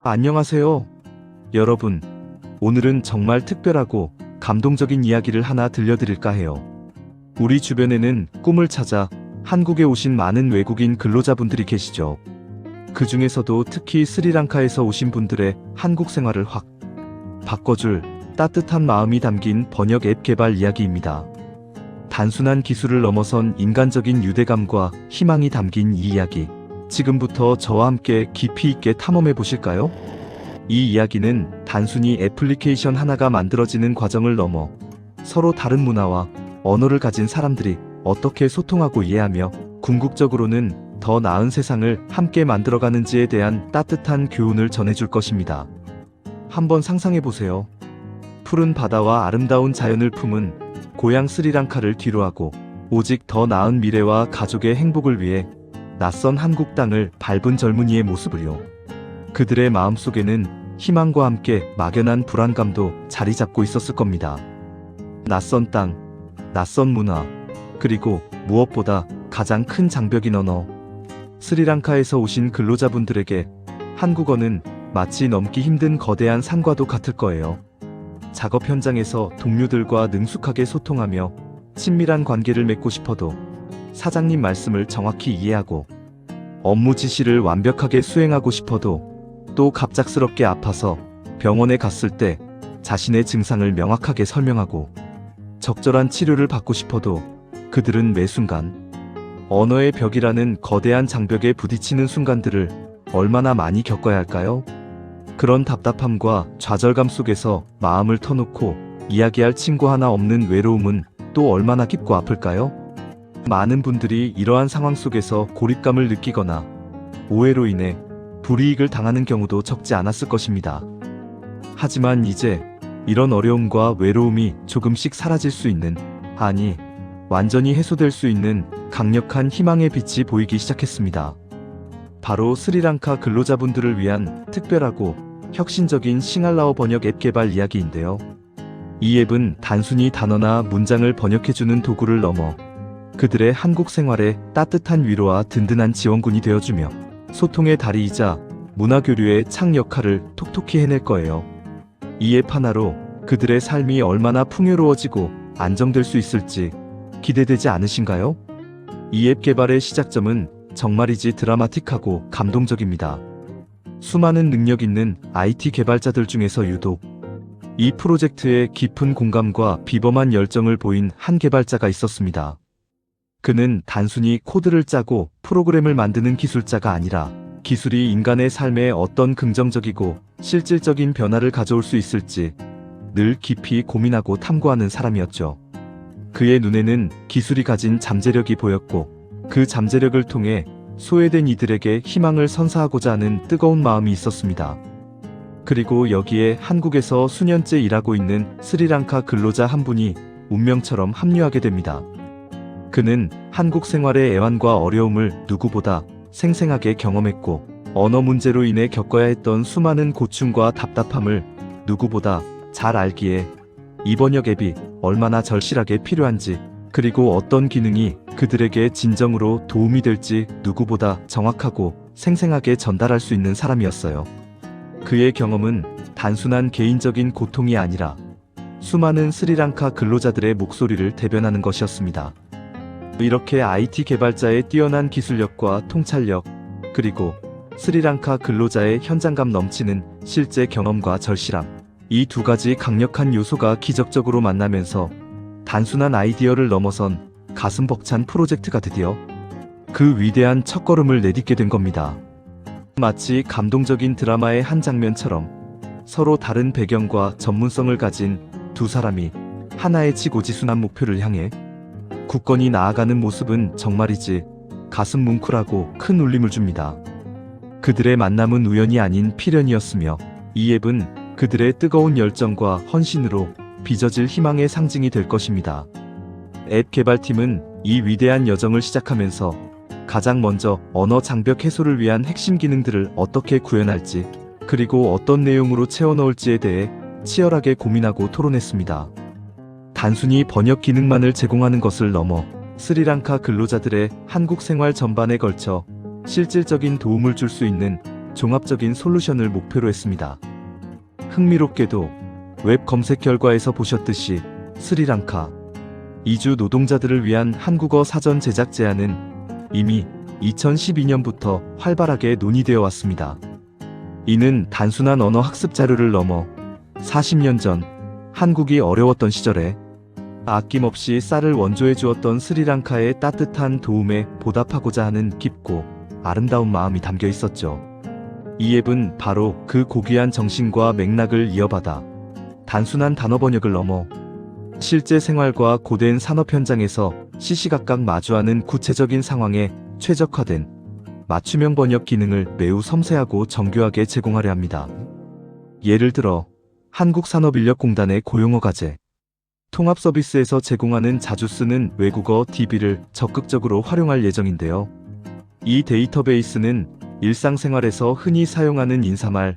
안녕하세요. 여러분, 오늘은 정말 특별하고 감동적인 이야기를 하나 들려드릴까 해요. 우리 주변에는 꿈을 찾아 한국에 오신 많은 외국인 근로자분들이 계시죠. 그 중에서도 특히 스리랑카에서 오신 분들의 한국 생활을 확 바꿔줄 따뜻한 마음이 담긴 번역 앱 개발 이야기입니다. 단순한 기술을 넘어선 인간적인 유대감과 희망이 담긴 이 이야기. 지금부터 저와 함께 깊이 있게 탐험해 보실까요? 이 이야기는 단순히 애플리케이션 하나가 만들어지는 과정을 넘어 서로 다른 문화와 언어를 가진 사람들이 어떻게 소통하고 이해하며 궁극적으로는 더 나은 세상을 함께 만들어가는지에 대한 따뜻한 교훈을 전해줄 것입니다. 한번 상상해 보세요. 푸른 바다와 아름다운 자연을 품은 고향 스리랑카를 뒤로하고 오직 더 나은 미래와 가족의 행복을 위해 낯선 한국 땅을 밟은 젊은이의 모습을요. 그들의 마음속에는 희망과 함께 막연한 불안감도 자리 잡고 있었을 겁니다. 낯선 땅, 낯선 문화, 그리고 무엇보다 가장 큰 장벽인 언어. 스리랑카에서 오신 근로자분들에게 한국어는 마치 넘기 힘든 거대한 산과도 같을 거예요. 작업 현장에서 동료들과 능숙하게 소통하며 친밀한 관계를 맺고 싶어도 사장님 말씀을 정확히 이해하고 업무 지시를 완벽하게 수행하고 싶어도 또 갑작스럽게 아파서 병원에 갔을 때 자신의 증상을 명확하게 설명하고 적절한 치료를 받고 싶어도 그들은 매 순간 언어의 벽이라는 거대한 장벽에 부딪히는 순간들을 얼마나 많이 겪어야 할까요? 그런 답답함과 좌절감 속에서 마음을 터놓고 이야기할 친구 하나 없는 외로움은 또 얼마나 깊고 아플까요? 많은 분들이 이러한 상황 속에서 고립감을 느끼거나 오해로 인해 불이익을 당하는 경우도 적지 않았을 것입니다. 하지만 이제 이런 어려움과 외로움이 조금씩 사라질 수 있는, 아니, 완전히 해소될 수 있는 강력한 희망의 빛이 보이기 시작했습니다. 바로 스리랑카 근로자분들을 위한 특별하고 혁신적인 싱알라어 번역 앱 개발 이야기인데요. 이 앱은 단순히 단어나 문장을 번역해주는 도구를 넘어 그들의 한국 생활에 따뜻한 위로와 든든한 지원군이 되어주며 소통의 다리이자 문화교류의 창 역할을 톡톡히 해낼 거예요. 이 앱 하나로 그들의 삶이 얼마나 풍요로워지고 안정될 수 있을지 기대되지 않으신가요? 이 앱 개발의 시작점은 정말이지 드라마틱하고 감동적입니다. 수많은 능력 있는 IT 개발자들 중에서 유독 이 프로젝트에 깊은 공감과 비범한 열정을 보인 한 개발자가 있었습니다. 그는 단순히 코드를 짜고 프로그램을 만드는 기술자가 아니라 기술이 인간의 삶에 어떤 긍정적이고 실질적인 변화를 가져올 수 있을지 늘 깊이 고민하고 탐구하는 사람이었죠. 그의 눈에는 기술이 가진 잠재력이 보였고 그 잠재력을 통해 소외된 이들에게 희망을 선사하고자 하는 뜨거운 마음이 있었습니다. 그리고 여기에 한국에서 수년째 일하고 있는 스리랑카 근로자 한 분이 운명처럼 합류하게 됩니다. 그는 한국 생활의 애환과 어려움을 누구보다 생생하게 경험했고 언어 문제로 인해 겪어야 했던 수많은 고충과 답답함을 누구보다 잘 알기에 이 번역 앱이 얼마나 절실하게 필요한지 그리고 어떤 기능이 그들에게 진정으로 도움이 될지 누구보다 정확하고 생생하게 전달할 수 있는 사람이었어요. 그의 경험은 단순한 개인적인 고통이 아니라 수많은 스리랑카 근로자들의 목소리를 대변하는 것이었습니다. 이렇게 IT 개발자의 뛰어난 기술력과 통찰력, 그리고 스리랑카 근로자의 현장감 넘치는 실제 경험과 절실함, 이 두 가지 강력한 요소가 기적적으로 만나면서 단순한 아이디어를 넘어선 가슴 벅찬 프로젝트가 드디어 그 위대한 첫걸음을 내딛게 된 겁니다. 마치 감동적인 드라마의 한 장면처럼 서로 다른 배경과 전문성을 가진 두 사람이 하나의 지고지순한 목표를 향해 굳건히 나아가는 모습은 정말이지 가슴 뭉클하고 큰 울림을 줍니다. 그들의 만남은 우연이 아닌 필연이었으며 이 앱은 그들의 뜨거운 열정과 헌신으로 빚어질 희망의 상징이 될 것입니다. 앱 개발팀은 이 위대한 여정을 시작하면서 가장 먼저 언어 장벽 해소를 위한 핵심 기능들을 어떻게 구현할지 그리고 어떤 내용으로 채워넣을지에 대해 치열하게 고민하고 토론했습니다. 단순히 번역 기능만을 제공하는 것을 넘어 스리랑카 근로자들의 한국 생활 전반에 걸쳐 실질적인 도움을 줄 수 있는 종합적인 솔루션을 목표로 했습니다. 흥미롭게도 웹 검색 결과에서 보셨듯이 스리랑카 이주 노동자들을 위한 한국어 사전 제작 제안은 이미 2012년부터 활발하게 논의되어 왔습니다. 이는 단순한 언어 학습 자료를 넘어 40년 전 한국이 어려웠던 시절에 아낌없이 쌀을 원조해 주었던 스리랑카의 따뜻한 도움에 보답하고자 하는 깊고 아름다운 마음이 담겨 있었죠. 이 앱은 바로 그 고귀한 정신과 맥락을 이어받아 단순한 단어 번역을 넘어 실제 생활과 고된 산업 현장에서 시시각각 마주하는 구체적인 상황에 최적화된 맞춤형 번역 기능을 매우 섬세하고 정교하게 제공하려 합니다. 예를 들어 한국산업인력공단의 고용어과제, 통합 서비스에서 제공하는 자주 쓰는 외국어 DB를 적극적으로 활용할 예정인데요. 이 데이터베이스는 일상생활에서 흔히 사용하는 인사말,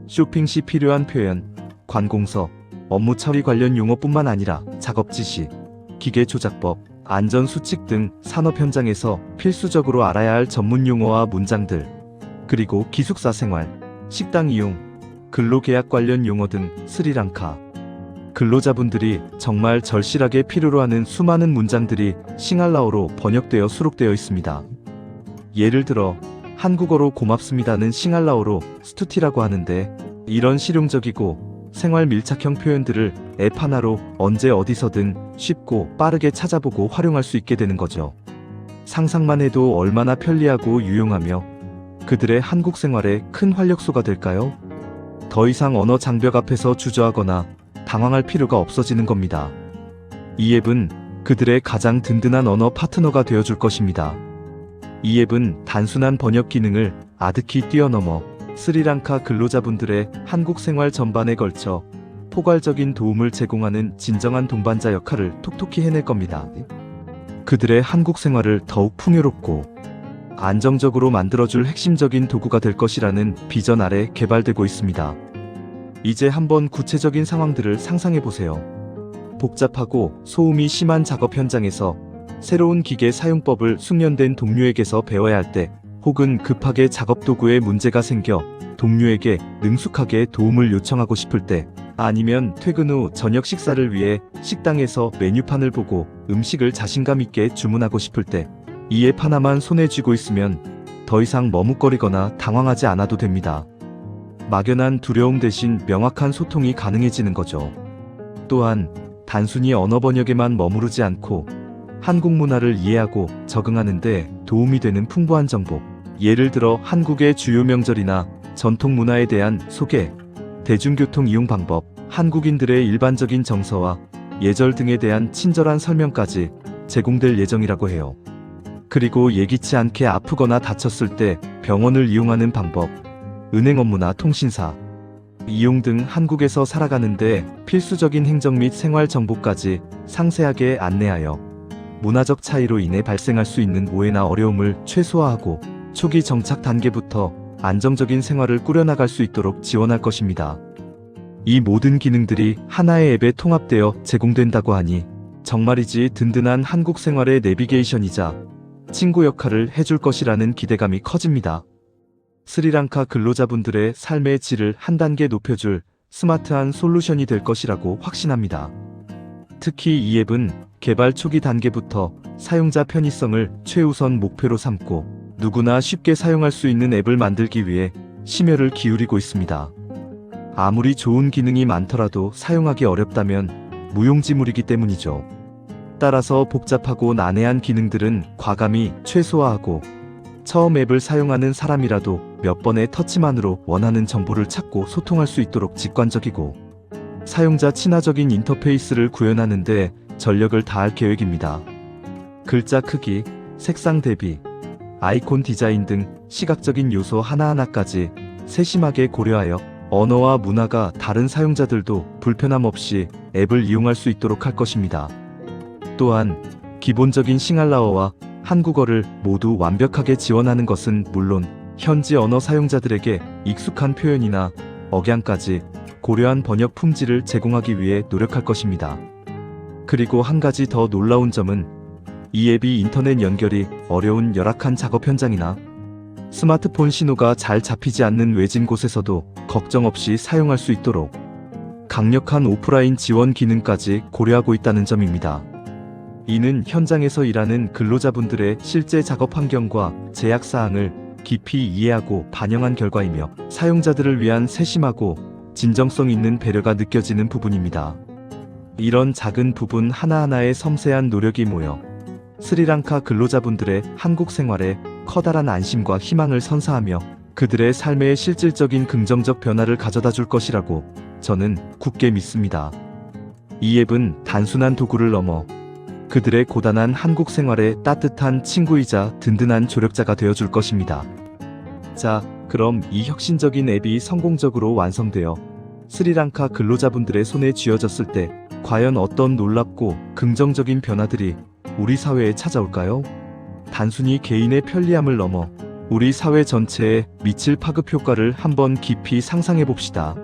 쇼핑 시 필요한 표현, 관공서, 업무 처리 관련 용어뿐만 아니라 작업 지시, 기계 조작법, 안전 수칙 등 산업 현장에서 필수적으로 알아야 할 전문 용어와 문장들, 그리고 기숙사 생활, 식당 이용, 근로계약 관련 용어 등 스리랑카 근로자분들이 정말 절실하게 필요로 하는 수많은 문장들이 싱할라어로 번역되어 수록되어 있습니다. 예를 들어 한국어로 고맙습니다는 싱할라어로 스투티라고 하는데, 이런 실용적이고 생활 밀착형 표현들을 앱 하나로 언제 어디서든 쉽고 빠르게 찾아보고 활용할 수 있게 되는 거죠. 상상만 해도 얼마나 편리하고 유용하며 그들의 한국 생활에 큰 활력소가 될까요? 더 이상 언어 장벽 앞에서 주저하거나 당황할 필요가 없어지는 겁니다. 이 앱은 그들의 가장 든든한 언어 파트너가 되어줄 것입니다. 이 앱은 단순한 번역 기능을 아득히 뛰어넘어 스리랑카 근로자분들의 한국 생활 전반에 걸쳐 포괄적인 도움을 제공하는 진정한 동반자 역할을 톡톡히 해낼 겁니다. 그들의 한국 생활을 더욱 풍요롭고 안정적으로 만들어줄 핵심적인 도구가 될 것이라는 비전 아래 개발되고 있습니다. 이제 한번 구체적인 상황들을 상상해보세요. 복잡하고 소음이 심한 작업 현장에서 새로운 기계 사용법을 숙련된 동료에게서 배워야 할 때, 혹은 급하게 작업 도구에 문제가 생겨 동료에게 능숙하게 도움을 요청하고 싶을 때, 아니면 퇴근 후 저녁 식사를 위해 식당에서 메뉴판을 보고 음식을 자신감 있게 주문하고 싶을 때, 이 앱 하나만 손에 쥐고 있으면 더 이상 머뭇거리거나 당황하지 않아도 됩니다. 막연한 두려움 대신 명확한 소통이 가능해지는 거죠. 또한 단순히 언어 번역에만 머무르지 않고 한국 문화를 이해하고 적응하는 데 도움이 되는 풍부한 정보, 예를 들어 한국의 주요 명절이나 전통 문화에 대한 소개, 대중교통 이용 방법, 한국인들의 일반적인 정서와 예절 등에 대한 친절한 설명까지 제공될 예정이라고 해요. 그리고 예기치 않게 아프거나 다쳤을 때 병원을 이용하는 방법, 은행 업무나 통신사 이용 등 한국에서 살아가는데 필수적인 행정 및 생활 정보까지 상세하게 안내하여 문화적 차이로 인해 발생할 수 있는 오해나 어려움을 최소화하고 초기 정착 단계부터 안정적인 생활을 꾸려나갈 수 있도록 지원할 것입니다. 이 모든 기능들이 하나의 앱에 통합되어 제공된다고 하니 정말이지 든든한 한국 생활의 내비게이션이자 친구 역할을 해줄 것이라는 기대감이 커집니다. 스리랑카 근로자분들의 삶의 질을 한 단계 높여줄 스마트한 솔루션이 될 것이라고 확신합니다. 특히 이 앱은 개발 초기 단계부터 사용자 편의성을 최우선 목표로 삼고 누구나 쉽게 사용할 수 있는 앱을 만들기 위해 심혈을 기울이고 있습니다. 아무리 좋은 기능이 많더라도 사용하기 어렵다면 무용지물이기 때문이죠. 따라서 복잡하고 난해한 기능들은 과감히 최소화하고 처음 앱을 사용하는 사람이라도 몇 번의 터치만으로 원하는 정보를 찾고 소통할 수 있도록 직관적이고 사용자 친화적인 인터페이스를 구현하는 데 전력을 다할 계획입니다. 글자 크기, 색상 대비, 아이콘 디자인 등 시각적인 요소 하나하나까지 세심하게 고려하여 언어와 문화가 다른 사용자들도 불편함 없이 앱을 이용할 수 있도록 할 것입니다. 또한 기본적인 싱할라어와 한국어를 모두 완벽하게 지원하는 것은 물론 현지 언어 사용자들에게 익숙한 표현이나 억양까지 고려한 번역 품질을 제공하기 위해 노력할 것입니다. 그리고 한 가지 더 놀라운 점은 이 앱이 인터넷 연결이 어려운 열악한 작업 현장이나 스마트폰 신호가 잘 잡히지 않는 외진 곳에서도 걱정 없이 사용할 수 있도록 강력한 오프라인 지원 기능까지 고려하고 있다는 점입니다. 이는 현장에서 일하는 근로자분들의 실제 작업 환경과 제약 사항을 깊이 이해하고 반영한 결과이며 사용자들을 위한 세심하고 진정성 있는 배려가 느껴지는 부분입니다. 이런 작은 부분 하나하나의 섬세한 노력이 모여 스리랑카 근로자분들의 한국 생활에 커다란 안심과 희망을 선사하며 그들의 삶에 실질적인 긍정적 변화를 가져다 줄 것이라고 저는 굳게 믿습니다. 이 앱은 단순한 도구를 넘어 그들의 고단한 한국 생활에 따뜻한 친구이자 든든한 조력자가 되어줄 것입니다. 자, 그럼 이 혁신적인 앱이 성공적으로 완성되어 스리랑카 근로자분들의 손에 쥐어졌을 때 과연 어떤 놀랍고 긍정적인 변화들이 우리 사회에 찾아올까요? 단순히 개인의 편리함을 넘어 우리 사회 전체에 미칠 파급 효과를 한번 깊이 상상해 봅시다.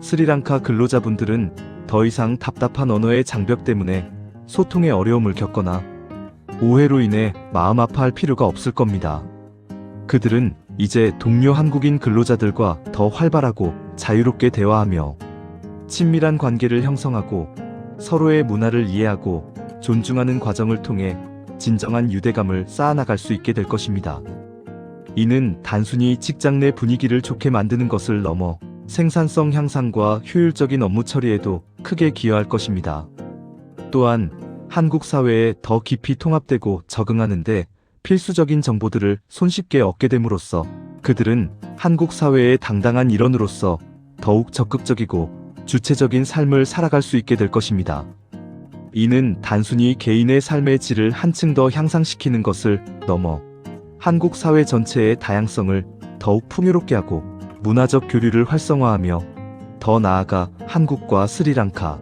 스리랑카 근로자분들은 더 이상 답답한 언어의 장벽 때문에 소통에 어려움을 겪거나 오해로 인해 마음 아파할 필요가 없을 겁니다. 그들은 이제 동료 한국인 근로자들과 더 활발하고 자유롭게 대화하며 친밀한 관계를 형성하고 서로의 문화를 이해하고 존중하는 과정을 통해 진정한 유대감을 쌓아나갈 수 있게 될 것입니다. 이는 단순히 직장 내 분위기를 좋게 만드는 것을 넘어 생산성 향상과 효율적인 업무 처리에도 크게 기여할 것입니다. 또한 한국 사회에 더 깊이 통합되고 적응하는데 필수적인 정보들을 손쉽게 얻게 됨으로써 그들은 한국 사회의 당당한 일원으로서 더욱 적극적이고 주체적인 삶을 살아갈 수 있게 될 것입니다. 이는 단순히 개인의 삶의 질을 한층 더 향상시키는 것을 넘어 한국 사회 전체의 다양성을 더욱 풍요롭게 하고 문화적 교류를 활성화하며 더 나아가 한국과 스리랑카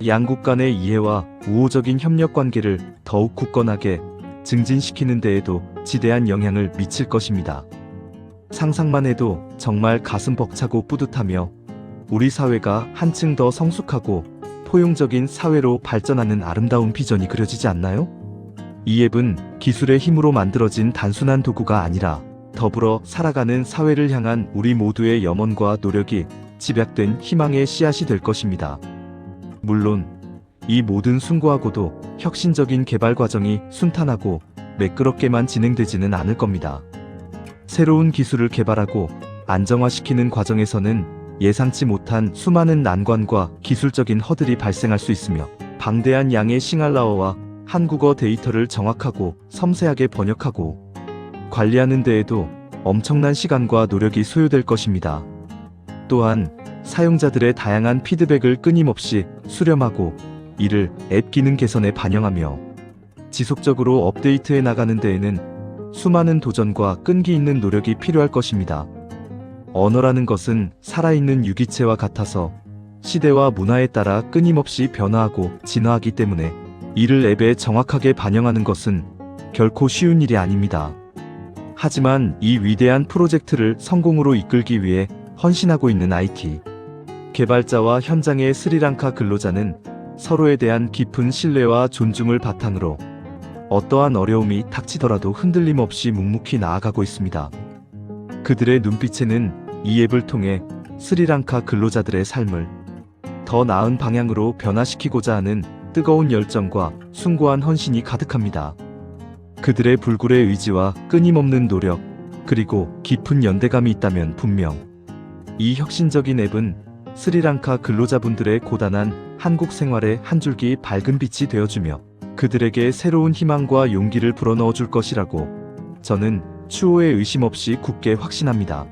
양국 간의 이해와 우호적인 협력 관계를 더욱 굳건하게 증진시키는 데에도 지대한 영향을 미칠 것입니다. 상상만 해도 정말 가슴 벅차고 뿌듯하며 우리 사회가 한층 더 성숙하고 포용적인 사회로 발전하는 아름다운 비전이 그려지지 않나요? 이 앱은 기술의 힘으로 만들어진 단순한 도구가 아니라 더불어 살아가는 사회를 향한 우리 모두의 염원과 노력이 집약된 희망의 씨앗이 될 것입니다. 물론 이 모든 숭고하고도 혁신적인 개발 과정이 순탄하고 매끄럽게만 진행되지는 않을 겁니다. 새로운 기술을 개발하고 안정화시키는 과정에서는 예상치 못한 수많은 난관과 기술적인 허들이 발생할 수 있으며 방대한 양의 싱갈라어와 한국어 데이터를 정확하고 섬세하게 번역하고 관리하는 데에도 엄청난 시간과 노력이 소요될 것입니다. 또한 사용자들의 다양한 피드백을 끊임없이 수렴하고 이를 앱 기능 개선에 반영하며 지속적으로 업데이트해 나가는 데에는 수많은 도전과 끈기 있는 노력이 필요할 것입니다. 언어라는 것은 살아있는 유기체와 같아서 시대와 문화에 따라 끊임없이 변화하고 진화하기 때문에 이를 앱에 정확하게 반영하는 것은 결코 쉬운 일이 아닙니다. 하지만 이 위대한 프로젝트를 성공으로 이끌기 위해 헌신하고 있는 IT 개발자와 현장의 스리랑카 근로자는 서로에 대한 깊은 신뢰와 존중을 바탕으로 어떠한 어려움이 닥치더라도 흔들림 없이 묵묵히 나아가고 있습니다. 그들의 눈빛에는 이 앱을 통해 스리랑카 근로자들의 삶을 더 나은 방향으로 변화시키고자 하는 뜨거운 열정과 숭고한 헌신이 가득합니다. 그들의 불굴의 의지와 끊임없는 노력, 그리고 깊은 연대감이 있다면 분명 이 혁신적인 앱은 스리랑카 근로자분들의 고단한 한국 생활에 한 줄기 밝은 빛이 되어주며 그들에게 새로운 희망과 용기를 불어넣어 줄 것이라고 저는 추호의 의심 없이 굳게 확신합니다.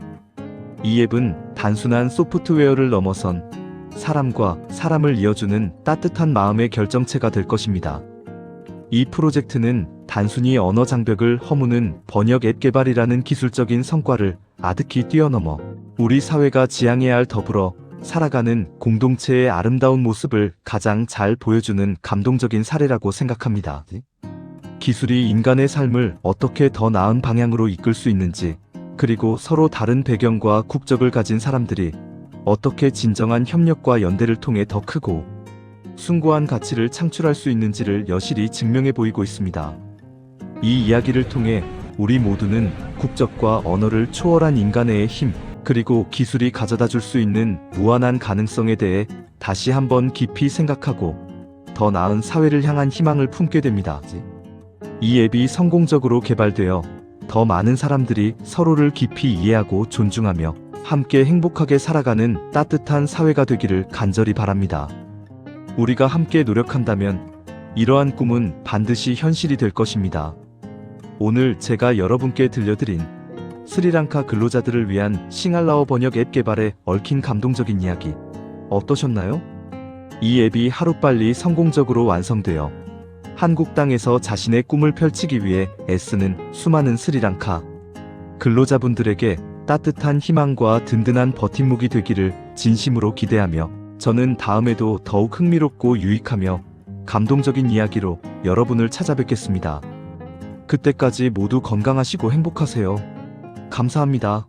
이 앱은 단순한 소프트웨어를 넘어선 사람과 사람을 이어주는 따뜻한 마음의 결정체가 될 것입니다. 이 프로젝트는 단순히 언어 장벽을 허무는 번역 앱 개발이라는 기술적인 성과를 아득히 뛰어넘어 우리 사회가 지향해야 할 더불어 살아가는 공동체의 아름다운 모습을 가장 잘 보여주는 감동적인 사례라고 생각합니다. 기술이 인간의 삶을 어떻게 더 나은 방향으로 이끌 수 있는지, 그리고 서로 다른 배경과 국적을 가진 사람들이 어떻게 진정한 협력과 연대를 통해 더 크고 숭고한 가치를 창출할 수 있는지를 여실히 증명해 보이고 있습니다. 이 이야기를 통해 우리 모두는 국적과 언어를 초월한 인간의 힘, 그리고 기술이 가져다 줄 수 있는 무한한 가능성에 대해 다시 한번 깊이 생각하고 더 나은 사회를 향한 희망을 품게 됩니다. 이 앱이 성공적으로 개발되어 더 많은 사람들이 서로를 깊이 이해하고 존중하며 함께 행복하게 살아가는 따뜻한 사회가 되기를 간절히 바랍니다. 우리가 함께 노력한다면 이러한 꿈은 반드시 현실이 될 것입니다. 오늘 제가 여러분께 들려드린 스리랑카 근로자들을 위한 싱알라어 번역 앱 개발에 얽힌 감동적인 이야기 어떠셨나요? 이 앱이 하루빨리 성공적으로 완성되어 한국 땅에서 자신의 꿈을 펼치기 위해 애쓰는 수많은 스리랑카 근로자분들에게 따뜻한 희망과 든든한 버팀목이 되기를 진심으로 기대하며 저는 다음에도 더욱 흥미롭고 유익하며 감동적인 이야기로 여러분을 찾아뵙겠습니다. 그때까지 모두 건강하시고 행복하세요. 감사합니다.